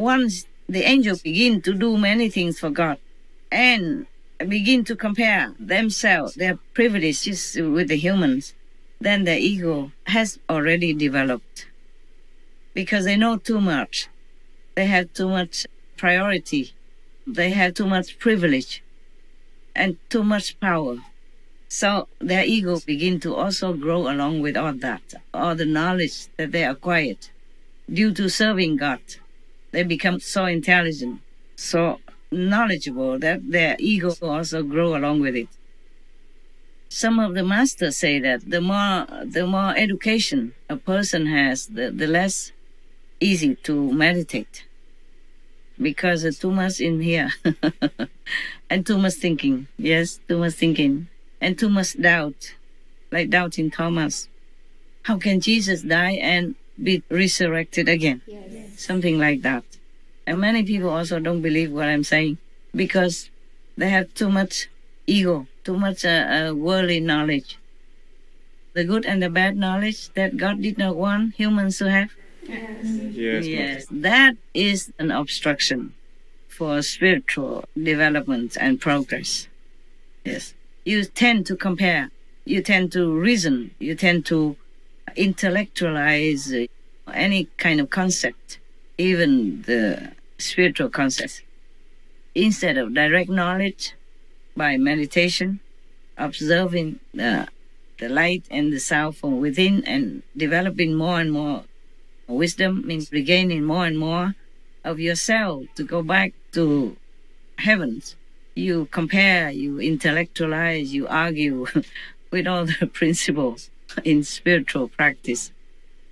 once the angels begin to do many things for God and begin to compare themselves, their privileges with the humans, then the ego has already developed because they know too much. They have too much priority. They have too much privilege and too much power. So their ego begin to also grow along with all that, all the knowledge that they acquired due to serving God. They become so intelligent, so knowledgeable that their ego also grow along with it. Some of the masters say that the more education a person has, the less easy to meditate, because there's too much in here and too much thinking. Yes, too much thinking and too much doubt, like doubting Thomas. How can Jesus die and be resurrected again? Yes. Something like that. And many people also don't believe what I'm saying because they have too much ego, too much worldly knowledge. The good and the bad knowledge that God did not want humans to have. Yes, that is an obstruction for spiritual development and progress. Yes. You tend to compare, you tend to reason, you tend to intellectualize any kind of concept, even the spiritual concepts, instead of direct knowledge by meditation, observing the light and the sound from within and developing more and more wisdom, means regaining more and more of yourself to go back to heavens. You compare, you intellectualize, you argue with all the principles in spiritual practice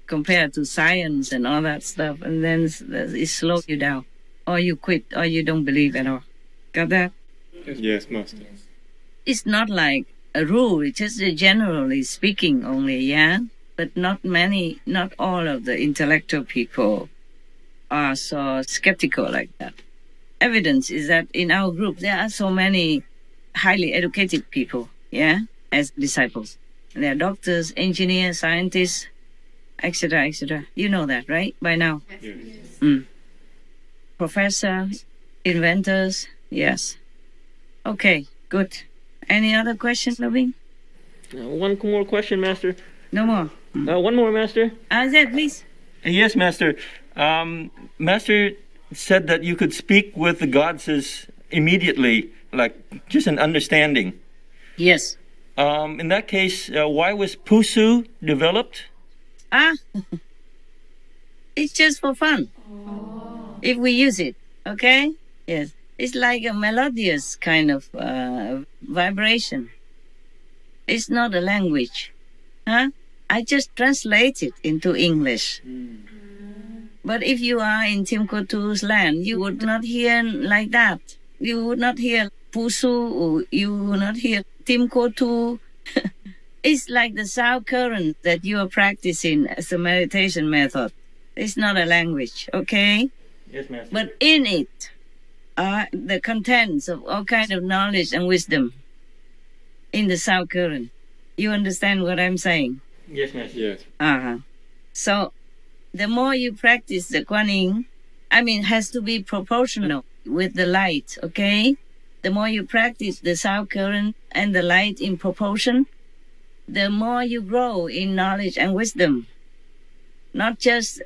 compared to science and all that stuff, and then it slows you down, or you quit, or you don't believe at all. Got that? Yes, Master. It's not like a rule, it's just generally speaking only, yeah? But not all of the intellectual people are so skeptical like that. Evidence is that in our group, there are so many highly educated people, yeah, as disciples. There are doctors, engineers, scientists, etc., etc. You know that, right, by now? Yes. Professor, inventors, yes. Okay, good. Any other question, Loving? One more question, Master. No more. One more, Master. Zed, please. Yes, Master. Master said that you could speak with the gods immediately, like just an understanding. Yes. In that case, why was Pusu developed? It's just for fun. If we use it, okay? Yes. It's like a melodious kind of vibration. It's not a language. Huh? I just translate it into English. But if you are in Timkotu's land, you would not hear like that. You would not hear Pusu, or you would not hear Timkotu. It's like the sound current that you are practicing as a meditation method. It's not a language, okay? Yes, Master. But in it are the contents of all kind of knowledge and wisdom in the sound current. You understand what I'm saying? Yes, Master. Yes. So the more you practice the Kuan Yin, has to be proportional with the light, okay? The more you practice the sound current and the light in proportion, the more you grow in knowledge and wisdom. Not just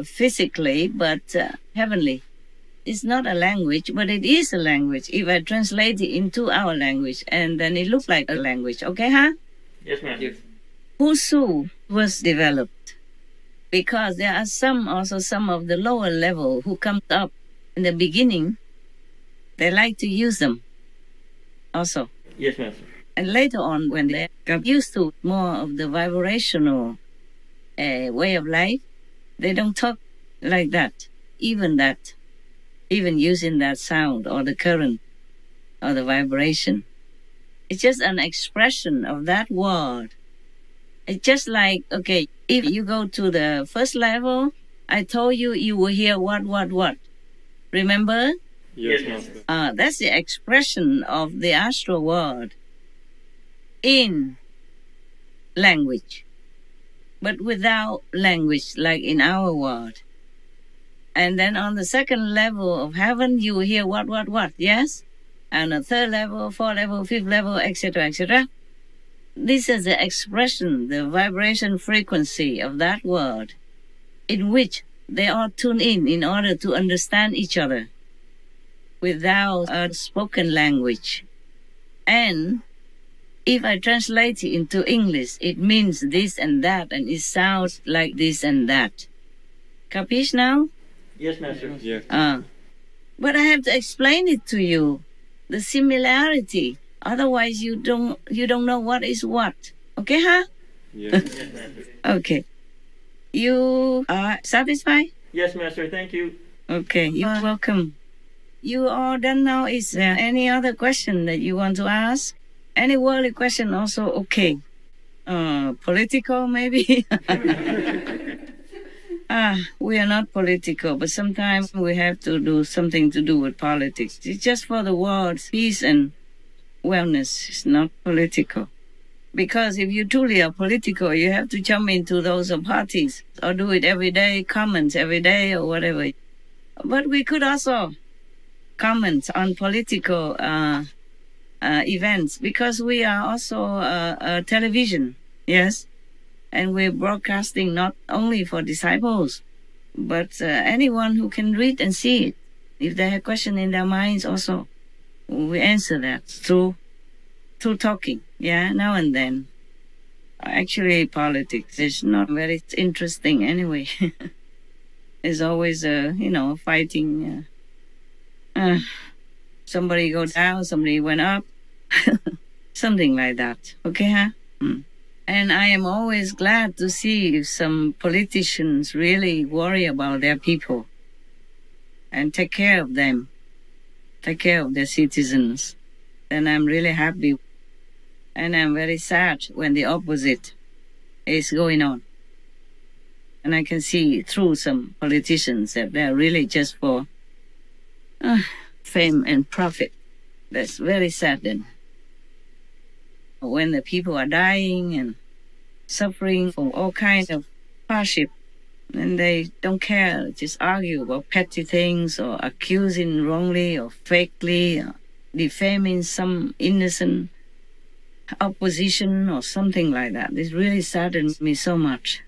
physically, but heavenly. It's not a language, but it is a language. If I translate it into our language, and then it looks like a language, okay, huh? Yes, Master. Pusu was developed because there are some of the lower level who come up in the beginning. They like to use them also. Yes, Master. And later on, when they got used to more of the vibrational way of life, they don't talk like that. Even using that sound or the current or the vibration. It's just an expression of that word. It's just like, okay, if you go to the first level, I told you you will hear what. Remember? Yes, Master. That's the expression of the astral world in language, but without language like in our world. And then on the second level of heaven, you hear what, yes? And the third level, fourth level, fifth level, etc., etc. This is the expression, the vibration frequency of that word, in which they all tune in order to understand each other without a spoken language. And if I translate it into English, it means this and that, and it sounds like this and that. Capiche now? Yes, Master. Yes. But I have to explain it to you, the similarity. Otherwise, you don't know what is what. Okay, huh? Yes. Okay. You are satisfied? Yes, Master. Thank you. Okay, you are welcome. You are done now. Is there any other question that you want to ask? Any worldly question also okay. Political maybe? We are not political, but sometimes we have to do something to do with politics. It's just for the world's peace and wellness. It's not political. Because if you truly are political, you have to jump into those parties or do it every day, comments every day or whatever. But we could also comment on political events because we are also television, yes? And we're broadcasting not only for disciples, but anyone who can read and see it. If they have questions in their minds also, we answer that through talking, yeah, now and then. Actually, politics is not very interesting anyway. It's always, fighting. Somebody go down, somebody went up. Something like that. Okay, huh? And I am always glad to see if some politicians really worry about their people and take care of them, take care of their citizens. And I'm really happy. And I'm very sad when the opposite is going on. And I can see through some politicians that they're really just for fame and profit. That's very saddening. When the people are dying and suffering from all kinds of hardship, and they don't care, just argue about petty things or accusing wrongly or fakely, or defaming some innocent opposition or something like that. This really saddens me so much.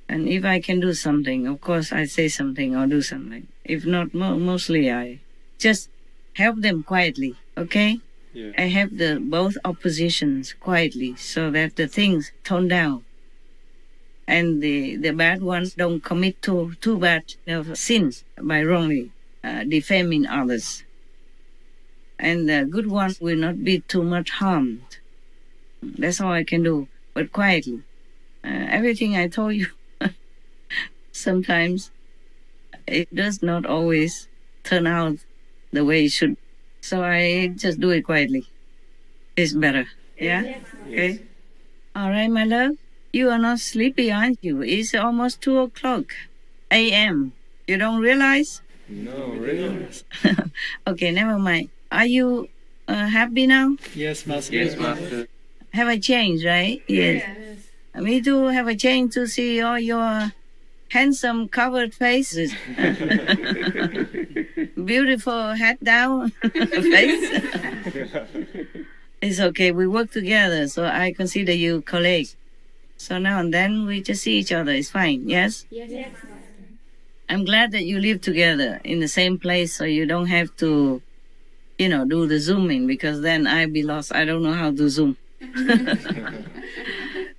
And if I can do something, of course I say something or do something. If not, mostly I just help them quietly, okay? Yeah. I help both oppositions quietly so that the things tone down. And the bad ones don't commit too bad sins by wrongly defaming others. And the good ones will not be too much harmed. That's all I can do, but quietly. Everything I told you, sometimes it does not always turn out the way it should. So I just do it quietly. It's better. Yeah? Yes. Okay. All right, my love. You are not sleepy, aren't you? It's almost 2:00 a.m. You don't realize? No, really? Okay, never mind. Are you happy now? Yes, Master. Yes, Master. Have I changed, right? Yes. Me too have a change to see all your handsome covered faces. Beautiful head down face. It's okay. We work together, so I consider you colleague. So now and then we just see each other. It's fine. Yes? Yes. I'm glad that you live together in the same place so you don't have to, do the Zooming because then I'd be lost. I don't know how to Zoom.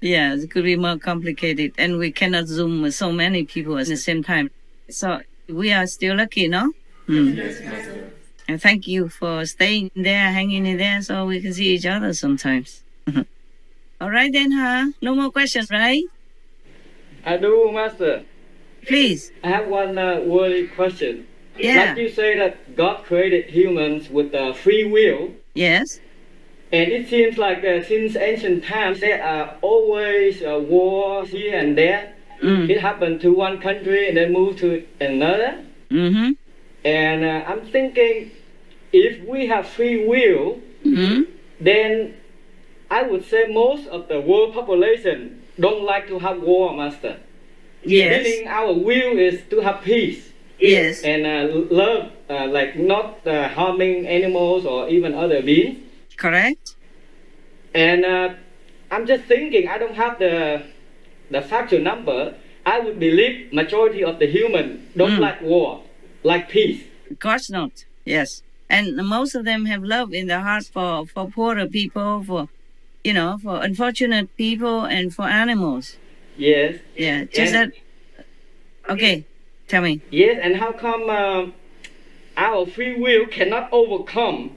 Yeah, it could be more complicated. And we cannot Zoom with so many people at the same time. So we are still lucky, no? Yes, Master. And thank you for staying there, hanging in there so we can see each other sometimes. All right then, huh? No more questions, right? I do, Master. Please. I have one worthy question. Yeah. Like you say that God created humans with free will, Yes. and it seems like since ancient times there are always wars here and there. It happened to one country and then moved to another. Mm-hmm. And I'm thinking, if we have free will, Mm-hmm. then I would say most of the world population don't like to have war, Master. Yes. Meaning our will is to have peace. Yes. and love, like not harming animals or even other beings. Correct? And I'm just thinking, I don't have the factual number. I would believe majority of the human don't like war, like peace. Of course not. Yes. And most of them have love in their heart for poorer people, for unfortunate people and for animals. Yes. Yeah. Just And- that. Okay. Tell me. Yes, and how come our free will cannot overcome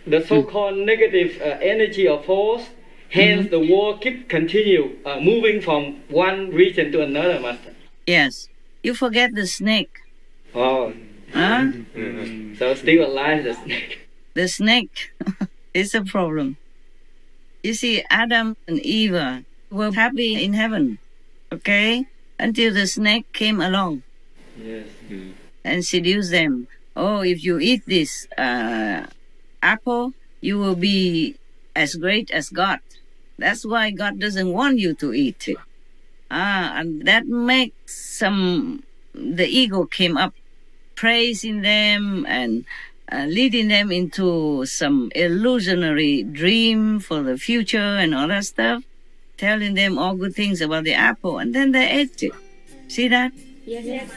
the so-called negative energy or force? Hence, the war continue moving from one region to another, Master. Yes. You forget the snake. Oh, Huh? so still alive, the snake. The snake is a problem. You see, Adam and Eve were happy in heaven, okay? Until the snake came along Yes. and seduced them. Oh, if you eat this apple, you will be as great as God. That's why God doesn't want you to eat it. And that makes the ego came up, praising them and leading them into some illusionary dream for the future and all that stuff, telling them all good things about the apple, and then they ate it. See that? Yes.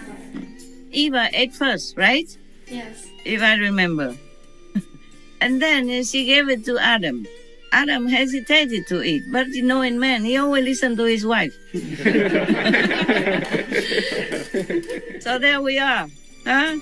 Eva ate first, right? Yes. If I remember. And then she gave it to Adam. Adam hesitated to eat, but in man, he always listened to his wife. So there we are. Huh?